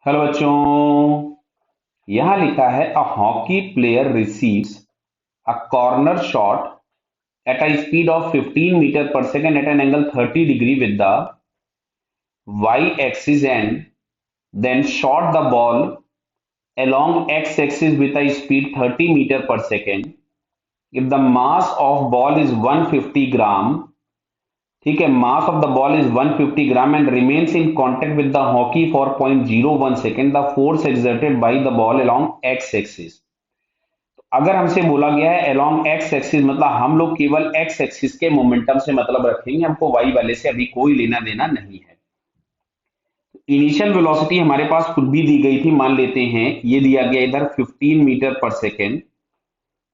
Hello बच्चों, यहां लिखा है a hockey player receives a corner shot at a speed of 15 meter per second at an angle 30 degree with the y axis and then shot the ball along x axis with a speed 30 meter per second. If the mass of ball is 150 gram, ठीक है, mass of the ball is 150 gram and remains in contact with the hockey for 0.01 second, the force exerted by the ball along x axis. अगर हमसे बोला गया है along x axis, मतलब हम लोग केवल एक्स एक्सिस के मोमेंटम से मतलब रखेंगे, हमको वाई वाले से अभी कोई लेना देना नहीं है। इनिशियल वेलोसिटी हमारे पास खुद भी दी गई थी, मान लेते हैं ये दिया गया इधर 15 मीटर पर सेकेंड,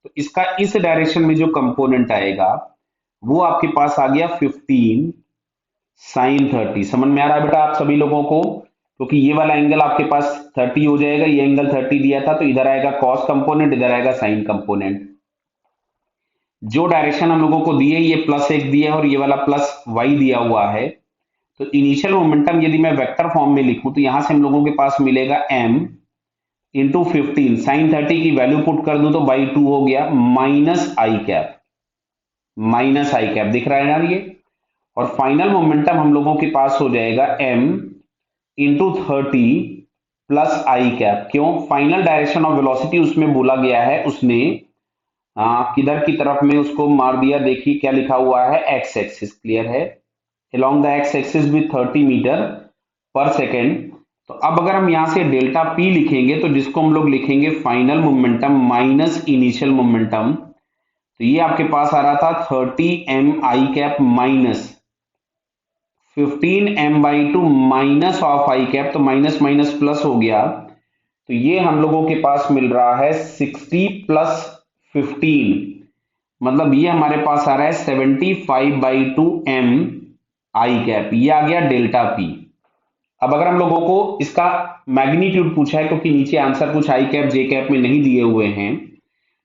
तो इसका इस डायरेक्शन में जो कंपोनेंट आएगा वो आपके पास आ गया 15 साइन 30। समझ में आ रहा है बेटा आप सभी लोगों को? क्योंकि ये वाला एंगल आपके पास 30 हो जाएगा, ये एंगल 30 दिया था, तो इधर आएगा कॉस कंपोनेंट, इधर आएगा साइन कंपोनेंट। जो डायरेक्शन हम लोगों को दिए, ये +1 दिया है और ये वाला +y दिया हुआ है। तो इनिशियल मोमेंटम यदि मैं वेक्टर फॉर्म में लिखूं तो यहां से हम लोगों के पास मिलेगा m इंटू 15 साइन 30 की वैल्यू पुट कर दूं तो बाई 2 हो गया, माइनस आई कैप दिख रहा है ना ये। और फाइनल मोमेंटम हम लोगों के पास हो जाएगा m इंटू 30 प्लस आई कैप। क्यों? फाइनल डायरेक्शन ऑफ वेलोसिटी उसमें बोला गया है, उसने किधर की तरफ में उसको मार दिया, देखिए क्या लिखा हुआ है, एक्स एक्सिस। क्लियर है? along the x axis with 30 metre per second. तो अब अगर हम यहां से डेल्टा p लिखेंगे तो जिसको हम लोग लिखेंगे final momentum minus initial momentum, तो ये आपके पास आ रहा था 30 m I cap minus 15 m/2 minus of I cap, तो माइनस माइनस प्लस हो गया, तो ये हम लोगों के पास मिल रहा है 60 प्लस 15, मतलब ये हमारे पास आ रहा है 75/2 m आई कैप। ये आ गया डेल्टा पी। अब अगर हम लोगों को इसका मैग्नीट्यूड पूछा है, क्योंकि नीचे आंसर कुछ आई कैप जे कैप में नहीं दिए हुए हैं,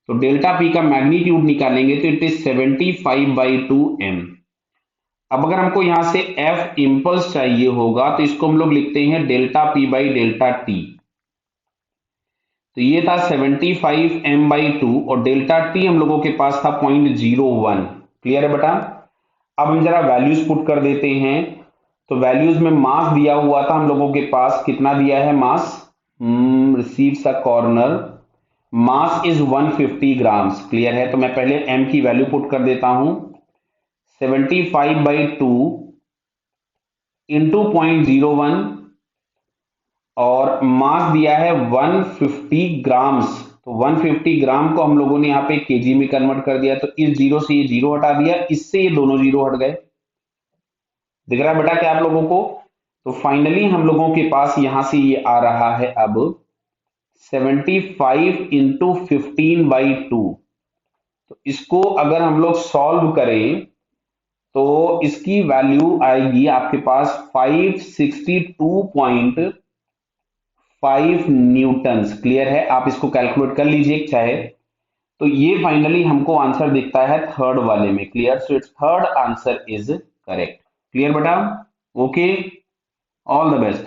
तो डेल्टा पी का मैग्नीट्यूड निकालेंगे तो इट इज 75/2 m। अब अगर हमको यहां से एफ इंपल्स चाहिए होगा तो इसको हम लोग लिखते हैं delta P by delta T. तो ये था 75m/2 और डेल्टा टी हम लोगों के पास था 0.01। क्लियर है बेटा? अब हम जरा वैल्यूज पुट कर देते हैं। तो वैल्यूज में मास दिया हुआ था हम लोगों के पास, कितना दिया है mass? Receives a corner, mass is 150 grams. Clear है? तो मैं पहले m की वैल्यू पुट कर देता हूं, 75/2 इंटू 0.01 और मास दिया है 150 ग्राम्स। तो 150 ग्राम को हम लोगों ने यहाँ पे केजी में कन्वर्ट कर दिया, तो इस जीरो से ये जीरो हटा दिया, इससे ये दोनों जीरो हट गए। दिख रहा है बेटा क्या आप लोगों को? तो फाइनली हम लोगों के पास यहां से ये आ रहा है अब 75 इंटू 15/2। तो इसको अगर हम लोग सॉल्व करें तो इसकी वैल्यू आएगी आपके पास 562.5 न्यूटन्स। क्लियर है? आप इसको कैलकुलेट कर लीजिए चाहे। तो ये फाइनली हमको आंसर दिखता है थर्ड वाले में। Clear? So it's third answer is correct. Clear बेटा? Okay, all the best.